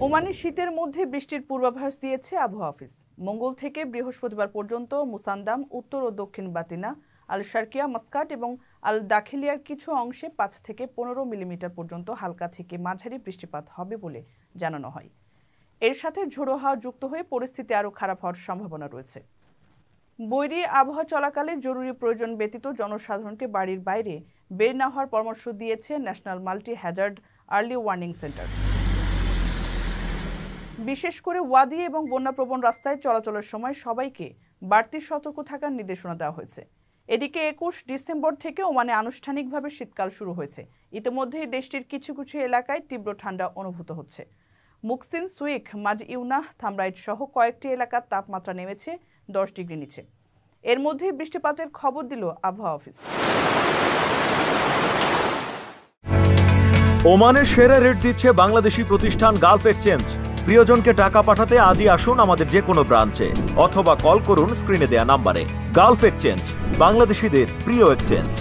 ওমানে শীতের মধ্যে বৃষ্টির পূর্বাভাস দিয়েছে আবহাওয়া অফিস। মঙ্গল থেকে বৃহস্পতিবার পর্যন্ত মুসান্দাম, উত্তর ও দক্ষিণ বাতিনা, আল শারকিয়া, মাস্কাট এবং আল দাখিলিয়ার কিছু অংশে 5 থেকে 15 মিলিমিটার পর্যন্ত হালকা থেকে মাঝারি বৃষ্টিপাত হবে বলে জানানো হয়। এর সাথে ঝোড়ো হাওয়া যুক্ত হয়ে পরিস্থিতি আরও খারাপ হওয়ার সম্ভাবনা রয়েছে। বৈরী আবহাওয়া চলাকালে জরুরি প্রয়োজন ব্যতীত জনসাধারণকে বাড়ির বাইরে বের না হওয়ার পরামর্শ দিয়েছে national multi Hazard early warning centre. বিশেষ করে ওয়াদি এবং বন্যাপ্রবণ রাস্তায় চলাচলের সময় সবাইকে বাড়তি সতর্ক থাকার নির্দেশনা দেওয়া হয়েছে। এদিকে 21 ডিসেম্বর থেকে ওমানে আনুষ্ঠানিকভাবে শীতকাল শুরু হয়েছে। ইতিমধ্যেই দেশটির কিছু কিছু এলাকায় তীব্র ঠান্ডা অনুভূত হচ্ছে। মুকসিন, সুইক, মাজ ইউনাহ, থামরাইট সহ কয়েকটি এলাকার তাপমাত্রা নেমেছে 10 ডিগ্রি নিচে। এর মধ্যেই বৃষ্টিপাতের খবর দিল আবহাওয়া অফিস। ওমানের সেরা রেট দিচ্ছে বাংলাদেশি প্রতিষ্ঠান গালফ এক্সচেঞ্জ। প্রিয়জনকে টাকা পাঠাতে আজই আসুন আমাদের যে কোনো ব্রাঞ্চে অথবা কল করুন স্ক্রিনে দেয়া নাম্বারে। গালফ এক্সচেঞ্জ, বাংলাদেশিদের প্রিয় এক্সচেঞ্জ।